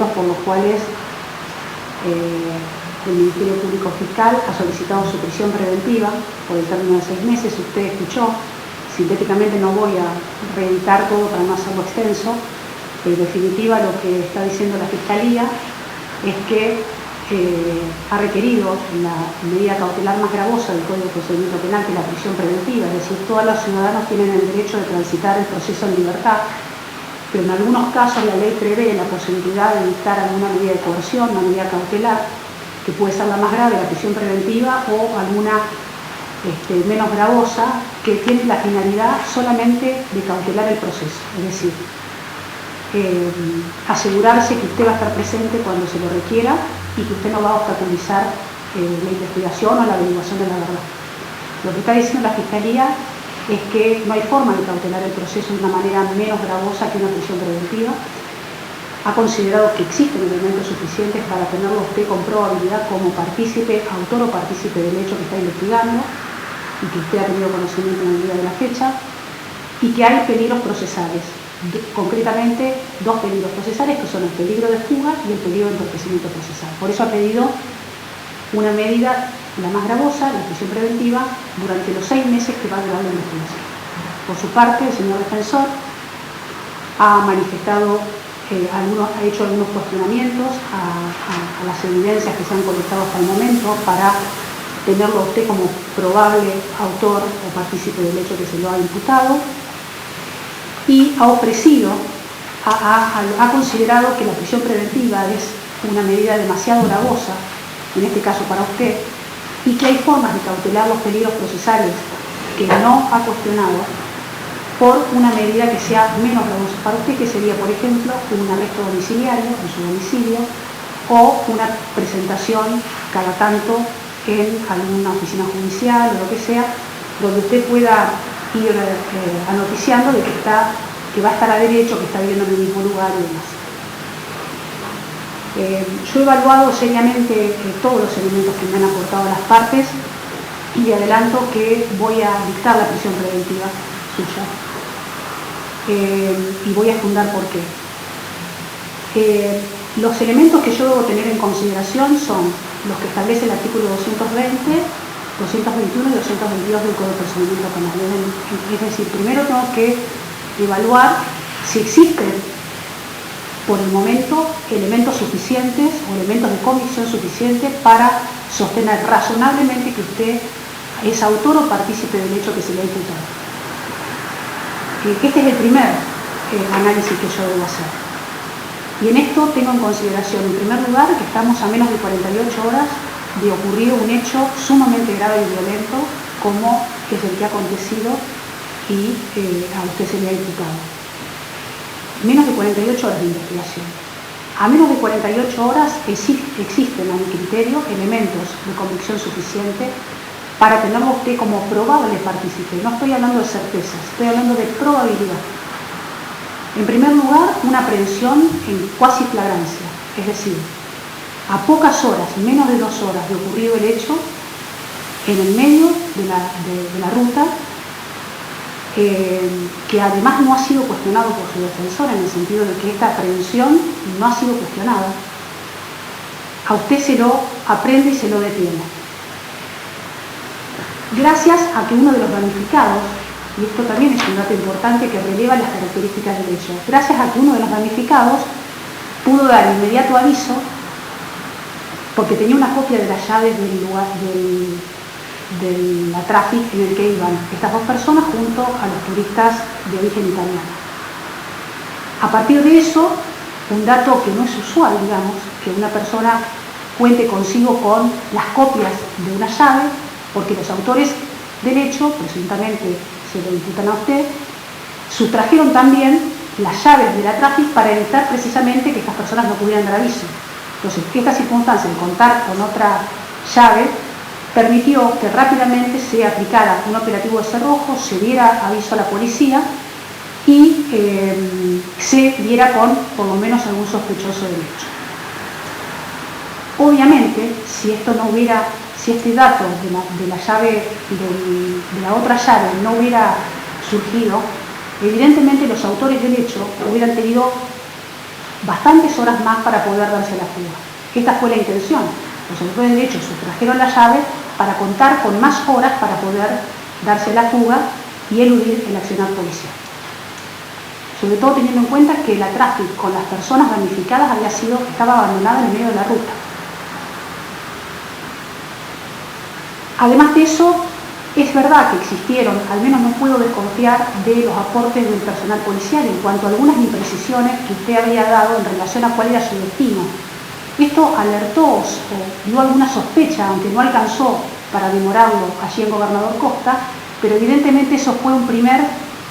elementos por los cuales el Ministerio Público Fiscal ha solicitado su prisión preventiva por el término de 6 meses. Usted escuchó, sintéticamente no voy a reeditar todo para no hacerlo extenso. En definitiva, lo que está diciendo la Fiscalía es que ha requerido la medida cautelar más gravosa del Código de Procedimiento Penal, que es la prisión preventiva, es decir, todos los ciudadanos tienen el derecho de transitar el proceso en libertad, pero en algunos casos la ley prevé la posibilidad de dictar alguna medida de coerción, una medida cautelar, que puede ser la más grave, la prisión preventiva, o alguna menos gravosa, que tiene la finalidad solamente de cautelar el proceso, es decir, asegurarse que usted va a estar presente cuando se lo requiera y que usted no va a obstaculizar la investigación o la averiguación de la verdad. Lo que está diciendo la Fiscalía es que no hay forma de cautelar el proceso de una manera menos gravosa que una prisión preventiva. Ha considerado que existen elementos suficientes para tenerlo usted con probabilidad como partícipe, autor o partícipe del hecho que está investigando y que usted ha tenido conocimiento en el día de la fecha, y que hay peligros procesales. Concretamente, 2 peligros procesales, que son el peligro de fuga y el peligro de entorpecimiento procesal. Por eso ha pedido una medida, la más gravosa, la prisión preventiva, durante los 6 meses que va a durar la investigación. Por su parte, el señor defensor ha manifestado, ha hecho algunos cuestionamientos a las evidencias que se han colectado hasta el momento para tenerlo a usted como probable autor o partícipe del hecho que se lo ha imputado, y ha ofrecido, ha considerado que la prisión preventiva es una medida demasiado gravosa, en este caso para usted, y que hay formas de cautelar los peligros procesales que no ha cuestionado por una medida que sea menos gravosa para usted, que sería, por ejemplo, un arresto domiciliario en su domicilio o una presentación cada tanto en alguna oficina judicial o lo que sea, donde usted pueda ir anoticiando de que va a estar a derecho, que está viviendo en el mismo lugar y demás. Yo he evaluado seriamente todos los elementos que me han aportado las partes y le adelanto que voy a dictar la prisión preventiva suya y voy a fundar por qué. Los elementos que yo debo tener en consideración son los que establece el artículo 220, 221 y 222 del Código de Procedimiento Penal. Es decir, primero tengo que evaluar si existen por el momento elementos suficientes o elementos de convicción suficientes para sostener razonablemente que usted es autor o partícipe del hecho que se le ha imputado. Este es el primer análisis que yo debo hacer. Y en esto tengo en consideración, en primer lugar, que estamos a menos de 48 horas de ocurrir un hecho sumamente grave y violento como es el que ha acontecido y a usted se le ha imputado. Menos de 48 horas de investigación. A menos de 48 horas existen, a mi criterio, elementos de convicción suficiente para tenerlo a usted como probable partícipe. No estoy hablando de certezas, estoy hablando de probabilidad. En primer lugar, una aprehensión en cuasi flagrancia, es decir, a pocas horas, menos de 2 horas de ocurrido el hecho, en el medio de la ruta, que además no ha sido cuestionado por su defensor, en el sentido de que esta aprehensión no ha sido cuestionada, a usted se lo aprende y se lo detiene. Gracias a que uno de los damnificados, y esto también es un dato importante que releva las características del hecho, gracias a que uno de los damnificados pudo dar inmediato aviso, porque tenía una copia de las llaves del lugar, de la traffic en el que iban estas 2 personas junto a los turistas de origen italiano. A partir de eso, un dato que no es usual, digamos, que una persona cuente consigo con las copias de una llave, porque los autores del hecho, presuntamente se lo imputan a usted, sustrajeron también las llaves de la traffic para evitar precisamente que estas personas no pudieran dar aviso. Entonces, esta circunstancia, el contar con otra llave, permitió que rápidamente se aplicara un operativo de cerrojo, se diera aviso a la policía y se diera con, por lo menos, algún sospechoso del hecho. Obviamente, si este dato de la llave, de la otra llave, no hubiera surgido, evidentemente los autores del hecho hubieran tenido bastantes horas más para poder darse la fuga. Esta fue la intención. Los selectores de derecho sustrajeron la llave para contar con más horas para poder darse la fuga y eludir el accionar policial. Sobre todo teniendo en cuenta que la Traffic con las personas damnificadas estaba abandonada en el medio de la ruta. Además de eso, es verdad que existieron, al menos no puedo desconfiar de los aportes del personal policial en cuanto a algunas imprecisiones que usted había dado en relación a cuál era su destino. Esto alertó o dio alguna sospecha, aunque no alcanzó para demorarlo allí en Gobernador Costa, pero evidentemente eso fue un primer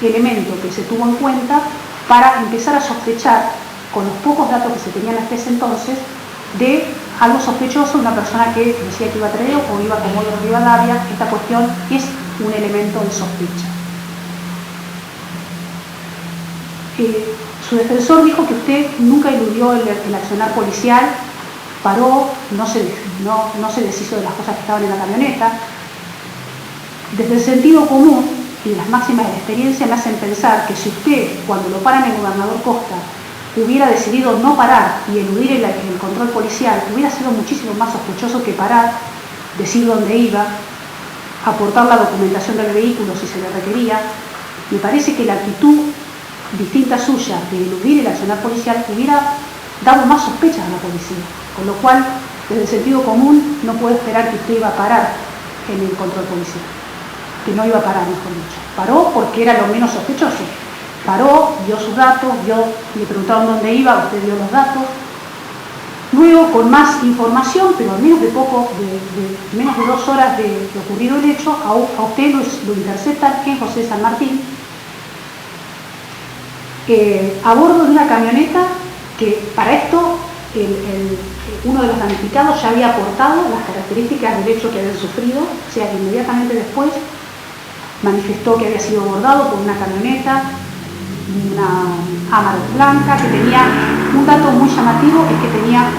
elemento que se tuvo en cuenta para empezar a sospechar, con los pocos datos que se tenían hasta ese entonces, de algo sospechoso, una persona que decía que iba a Trelew o iba como de Rivadavia. Esta cuestión es un elemento de sospecha. Su defensor dijo que usted nunca eludió el accionar policial, paró, no se deshizo de las cosas que estaban en la camioneta. Desde el sentido común y las máximas de la experiencia me hacen pensar que si usted, cuando lo paran en Gobernador Costa, hubiera decidido no parar y eludir el control policial, hubiera sido muchísimo más sospechoso que parar, decir dónde iba, aportar la documentación del vehículo si se le requería. Me parece que la actitud distinta suya de eludir el accionar policial hubiera dado más sospechas a la policía, con lo cual, desde el sentido común, no puedo esperar que usted iba a parar en el control policial, que no iba a parar, mejor dicho. Paró porque era lo menos sospechoso. Paró, dio sus datos, le preguntaron dónde iba, usted dio los datos. Luego, con más información, pero al menos de menos de 2 horas de ocurrido el hecho, a usted lo interceptan en José San Martín, a bordo de una camioneta que para esto uno de los damnificados ya había aportado las características del hecho que habían sufrido, o sea, inmediatamente después manifestó que había sido abordado por una camioneta, una Amarok blanca, que tenía un dato muy llamativo, es que tenía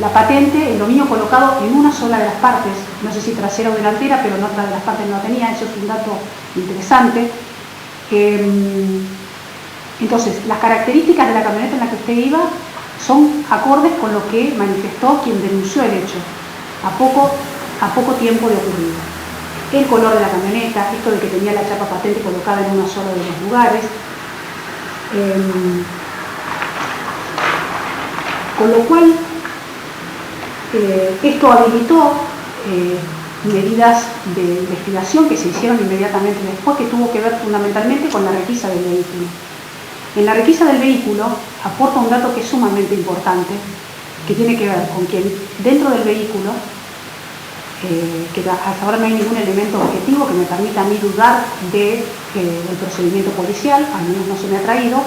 la patente, el dominio colocado en una sola de las partes, no sé si trasera o delantera, pero en otra de las partes no tenía. Eso es un dato interesante. Entonces, las características de la camioneta en la que usted iba son acordes con lo que manifestó quien denunció el hecho, a poco tiempo de ocurrido. El color de la camioneta, esto de que tenía la chapa patente colocada en uno solo de los lugares, con lo cual esto habilitó medidas de investigación que se hicieron inmediatamente después, que tuvo que ver fundamentalmente con la requisa del vehículo. En la requisa del vehículo aporta un dato que es sumamente importante, que tiene que ver con que dentro del vehículo, que hasta ahora no hay ningún elemento objetivo que me permita a mí dudar del procedimiento policial, al menos no se me ha traído,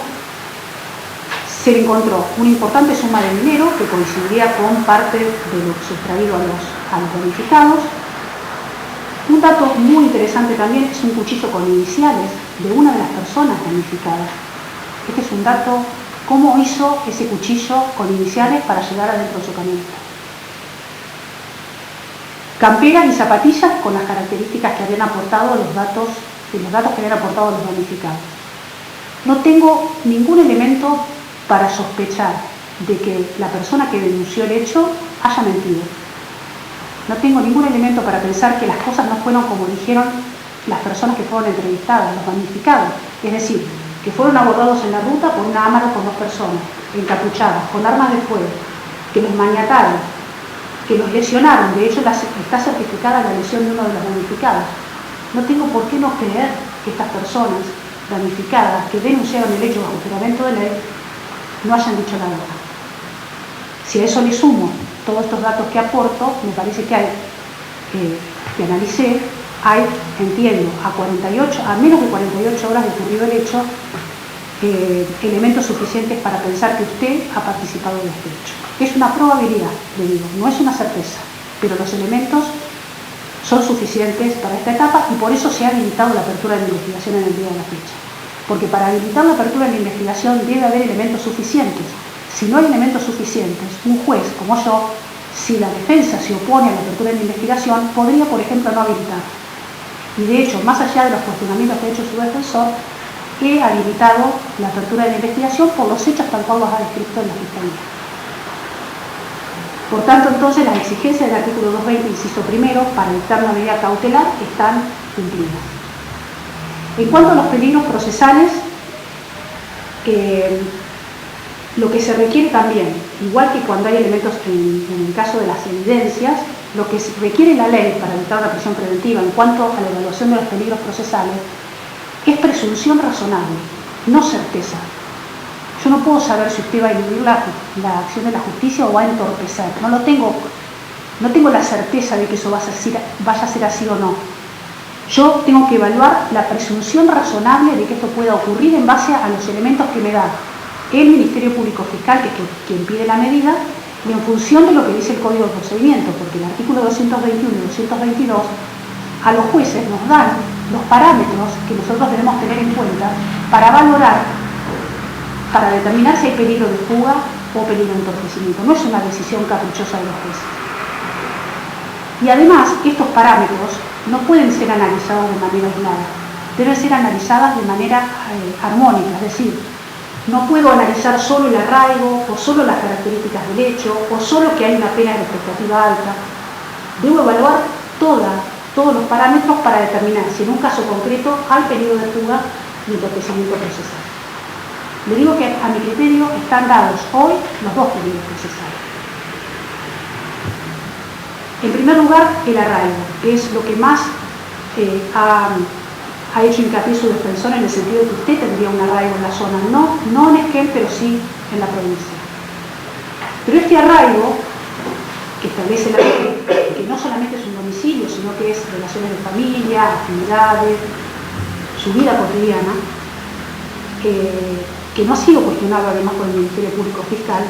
se le encontró una importante suma de dinero que coincidía con parte de lo sustraído a los damnificados. Un dato muy interesante también es un cuchillo con iniciales de una de las personas damnificadas. Este es un dato, cómo hizo ese cuchillo con iniciales para llegar adentro de su camioneta. Camperas y zapatillas con las características que habían aportado los datos que habían aportado los damnificados. No tengo ningún elemento para sospechar de que la persona que denunció el hecho haya mentido. No tengo ningún elemento para pensar que las cosas no fueron como dijeron las personas que fueron entrevistadas, los damnificados. Es decir, que fueron abordados en la ruta por una Amarok con 2 personas, encapuchadas, con armas de fuego, que los maniataron, que los lesionaron. De hecho, está certificada la lesión de uno de los damnificados. No tengo por qué no creer que estas personas damnificadas que denunciaron el hecho bajo juramento de ley no hayan dicho la verdad. Si a eso le sumo todos estos datos que aporto, me parece que hay, que analicé, entiendo, a menos de 48 horas de ocurrido el hecho, elementos suficientes para pensar que usted ha participado de este hecho. Es una probabilidad, le digo, no es una certeza, pero los elementos son suficientes para esta etapa y por eso se ha habilitado la apertura de la investigación en el día de la fecha. Porque para habilitar la apertura de la investigación debe haber elementos suficientes. Si no hay elementos suficientes, un juez como yo, si la defensa se opone a la apertura de la investigación, podría, por ejemplo, no habilitar. Y de hecho, más allá de los cuestionamientos que ha hecho su defensor, he habilitado la apertura de la investigación por los hechos tal cual los ha descrito en la Fiscalía. Por tanto, entonces, las exigencias del artículo 220, inciso primero, para dictar una medida cautelar están cumplidas. En cuanto a los peligros procesales, lo que se requiere también, igual que cuando hay elementos en el caso de las evidencias, lo que requiere la ley para evitar la prisión preventiva en cuanto a la evaluación de los peligros procesales es presunción razonable, no certeza. Yo no puedo saber si usted va a eludir la acción de la justicia o va a entorpecer. No tengo la certeza de que eso vaya a ser así o no. Yo tengo que evaluar la presunción razonable de que esto pueda ocurrir en base a los elementos que me da el Ministerio Público Fiscal, que es quien pide la medida, y en función de lo que dice el Código de Procedimiento, porque el artículo 221 y 222 a los jueces nos dan los parámetros que nosotros debemos tener en cuenta para valorar, para determinar si hay peligro de fuga o peligro de entorpecimiento. No es una decisión caprichosa de los jueces. Y además, estos parámetros no pueden ser analizados de manera aislada, deben ser analizadas de manera armónica, es decir, no puedo analizar solo el arraigo, o solo las características del hecho, o solo que hay una pena de expectativa alta. Debo evaluar todos los parámetros para determinar si en un caso concreto hay peligro de fuga y entorpecimiento procesal. Le digo que a mi criterio están dados hoy los dos peligros procesales. En primer lugar, el arraigo, que es lo que más ha hecho hincapié su defensor en el sentido de que usted tendría un arraigo en la zona, no en Esquel, pero sí en la provincia. Pero este arraigo, que establece la ley, que no solamente es un domicilio, sino que es relaciones de familia, actividades, su vida cotidiana, que no ha sido cuestionado además por el Ministerio Público Fiscal,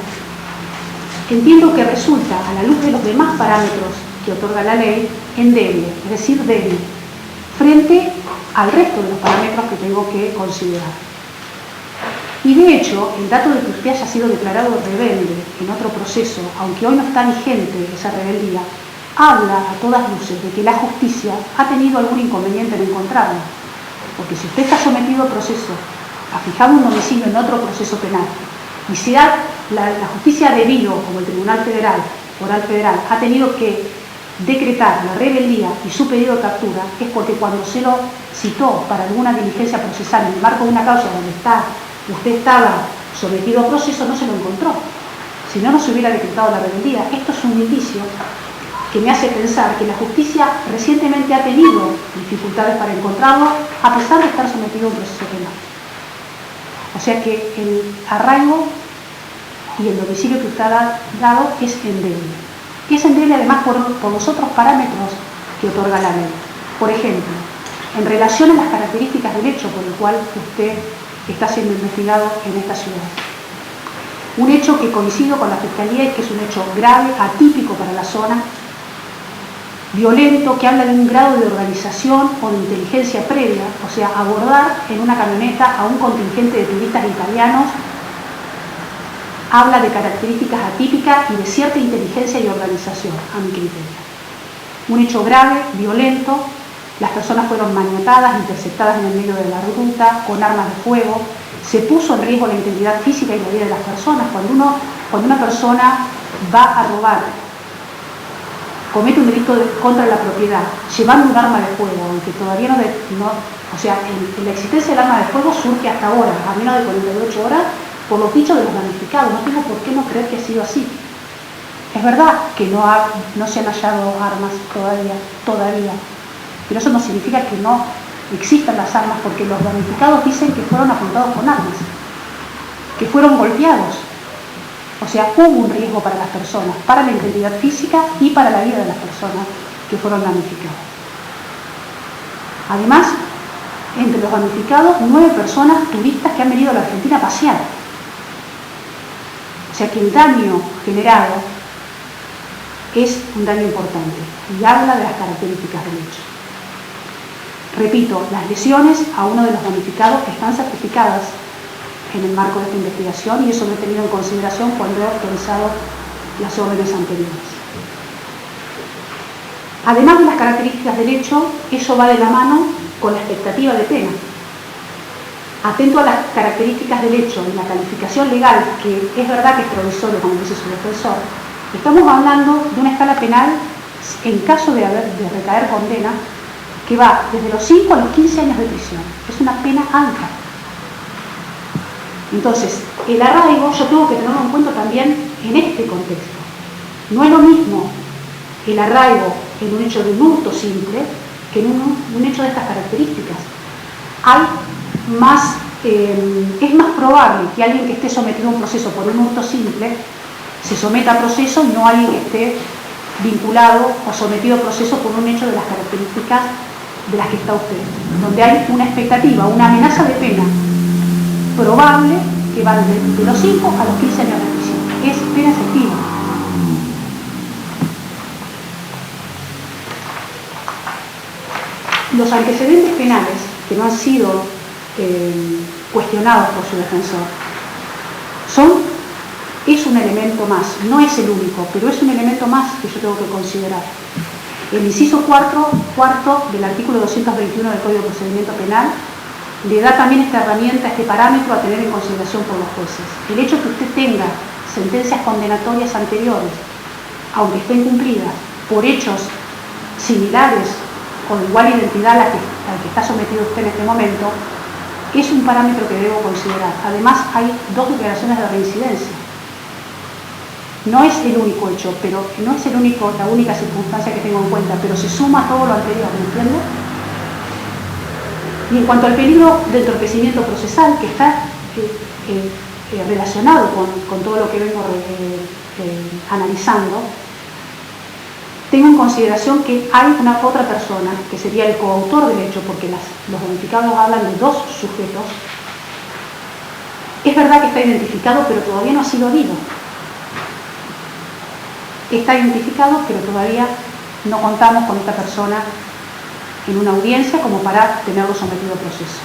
entiendo que resulta, a la luz de los demás parámetros que otorga la ley, endeble, es decir, débil, frente al resto de los parámetros que tengo que considerar. Y de hecho, el dato de que usted haya sido declarado rebelde en otro proceso, aunque hoy no está vigente esa rebeldía, habla a todas luces de que la justicia ha tenido algún inconveniente en encontrarlo. Porque si usted está sometido a proceso, ha fijado un domicilio en otro proceso penal, y si la justicia ha debido, como el Tribunal Federal, Oral Federal, ha tenido que decretar la rebeldía y su pedido de captura, es porque cuando se lo citó para alguna diligencia procesal en el marco de una causa donde usted estaba sometido a proceso, no se lo encontró. Si no, no se hubiera decretado la rebeldía. Esto es un indicio que me hace pensar que la justicia recientemente ha tenido dificultades para encontrarlo, a pesar de estar sometido a un proceso penal. O sea que el arraigo y el domicilio que usted ha dado es endeble. Y es endeble además por los otros parámetros que otorga la ley. Por ejemplo, en relación a las características del hecho por el cual usted está siendo investigado en esta ciudad. Un hecho que coincido con la Fiscalía es que es un hecho grave, atípico para la zona, violento, que habla de un grado de organización o de inteligencia previa, o sea, abordar en una camioneta a un contingente de turistas italianos habla de características atípicas y de cierta inteligencia y organización, a mi criterio. Un hecho grave, violento, las personas fueron maniatadas, interceptadas en el medio de la ruta, con armas de fuego, se puso en riesgo la integridad física y la vida de las personas. Cuando una persona va a robar, comete un delito contra la propiedad, llevando un arma de fuego, aunque todavía la existencia del arma de fuego surge hasta ahora, a menos de 48 horas, por los dichos de los damnificados. No tengo por qué no creer que ha sido así. Es verdad que no se han hallado armas todavía, pero eso no significa que no existan las armas, porque los damnificados dicen que fueron apuntados con armas, que fueron golpeados. O sea, hubo un riesgo para las personas, para la integridad física y para la vida de las personas que fueron damnificadas. Además, entre los damnificados, 9 personas turistas que han venido a la Argentina a pasear. O sea que el daño generado es un daño importante y habla de las características del hecho. Repito, las lesiones a uno de los damnificados están certificadas en el marco de esta investigación y eso lo he tenido en consideración cuando he autorizado las órdenes anteriores. Además de las características del hecho, eso va de la mano con la expectativa de pena. atento a las características del hecho y la calificación legal, que es verdad que es provisorio, como dice su defensor, estamos hablando de una escala penal, en caso de recaer condena, que va desde los 5 a los 15 años de prisión. Es una pena alta. Entonces, el arraigo yo tengo que tenerlo en cuenta también en este contexto. No es lo mismo el arraigo en un hecho de un hurto simple que en un hecho de estas características. Es más probable que alguien que esté sometido a un proceso por un hurto simple se someta a proceso y no alguien que esté vinculado o sometido a proceso por un hecho de las características de las que está usted, donde hay una expectativa, una amenaza de pena probable que va de los 5 a los 15 años de prisión. Es pena efectiva. Los antecedentes penales que no han sido cuestionados por su defensor es un elemento más, no es el único, pero es un elemento más que yo tengo que considerar. El inciso cuarto del artículo 221 del Código de Procedimiento Penal le da también esta herramienta, este parámetro a tener en consideración por los jueces. El hecho que usted tenga sentencias condenatorias anteriores, aunque estén cumplidas, por hechos similares con igual identidad al que está sometido usted en este momento, es un parámetro que debo considerar. Además, hay 2 declaraciones de reincidencia. No es el único hecho, pero no es la única circunstancia que tengo en cuenta, pero se suma todo lo anterior, ¿me entiende? Y en cuanto al peligro del entorpecimiento procesal, que está relacionado con todo lo que vengo analizando, tengo en consideración que hay una otra persona, que sería el coautor del hecho, porque los unificados hablan de 2 sujetos. Es verdad que está identificado, pero todavía no ha sido habido. Está identificado, pero todavía no contamos con esta persona en una audiencia como para tenerlo sometido a proceso.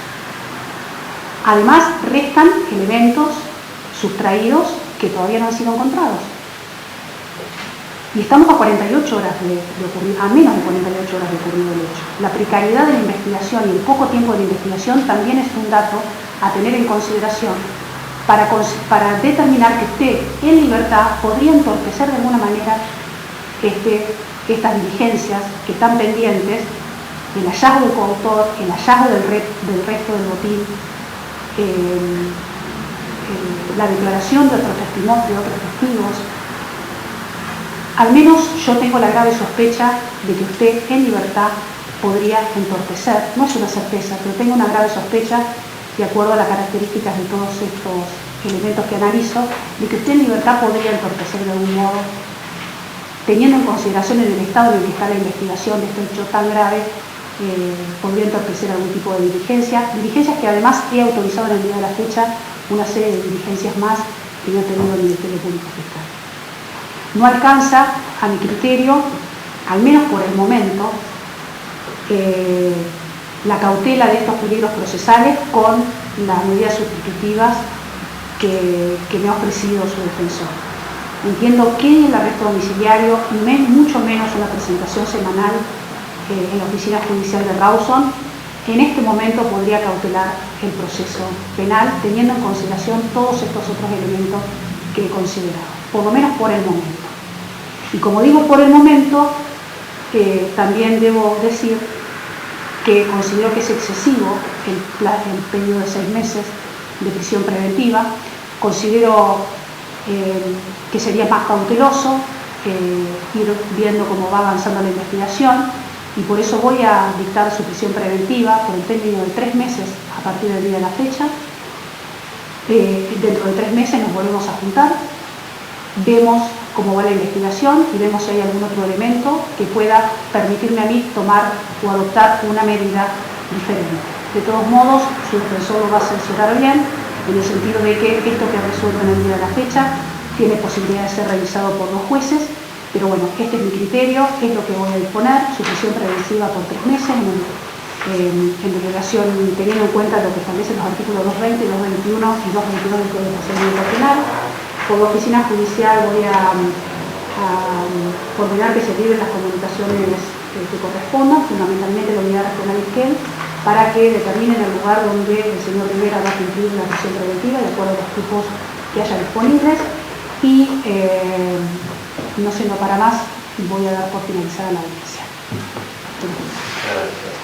Además, restan elementos sustraídos que todavía no han sido encontrados. Y estamos a 48 horas de ocurrir, a menos de 48 horas de ocurrido el hecho. La precariedad de la investigación y el poco tiempo de la investigación también es un dato a tener en consideración para determinar que usted en libertad podría entorpecer de alguna manera estas diligencias que están pendientes, el hallazgo del coautor, el hallazgo del resto del botín, la declaración de otros testigos. Al menos yo tengo la grave sospecha de que usted en libertad podría entorpecer, no es una certeza, pero tengo una grave sospecha, de acuerdo a las características de todos estos elementos que analizo, de que usted en libertad podría entorpecer de algún modo, teniendo en consideración el estado en el que está la investigación de este hecho tan grave, podría entorpecer algún tipo de diligencias que además he autorizado en el día de la fecha, una serie de diligencias más que no he tenido el Ministerio Público Fiscal. No alcanza, a mi criterio, al menos por el momento, la cautela de estos peligros procesales con las medidas sustitutivas que me ha ofrecido su defensor. Entiendo que el arresto domiciliario, mucho menos una presentación semanal en la oficina judicial de Rawson, en este momento podría cautelar el proceso penal, teniendo en consideración todos estos otros elementos que he considerado, por lo menos por el momento. Y como digo por el momento, también debo decir que considero que es excesivo el periodo de 6 meses de prisión preventiva. Considero que sería más cauteloso ir viendo cómo va avanzando la investigación, y por eso voy a dictar su prisión preventiva por el término de 3 meses a partir del día de la fecha. Dentro de 3 meses nos volvemos a juntar, vemos cómo va la investigación y vemos si hay algún otro elemento que pueda permitirme a mí tomar o adoptar una medida diferente. De todos modos, su defensor lo va a censurar bien, en el sentido de que esto que ha resuelto en el día de la fecha tiene posibilidad de ser revisado por los jueces, pero bueno, este es mi criterio, es lo que voy a disponer, su prisión preventiva por 3 meses en relación, teniendo en cuenta lo que establecen los artículos 220, 221 y 222 del Código de Procedimiento Penal. Por la oficina judicial voy a ordenar que se libren las comunicaciones que correspondan, fundamentalmente la unidad regional Esquel, para que determinen el lugar donde el señor Rivera va a cumplir la prisión preventiva de acuerdo a los cupos que haya disponibles y no siendo para más voy a dar por finalizada la audiencia. Gracias.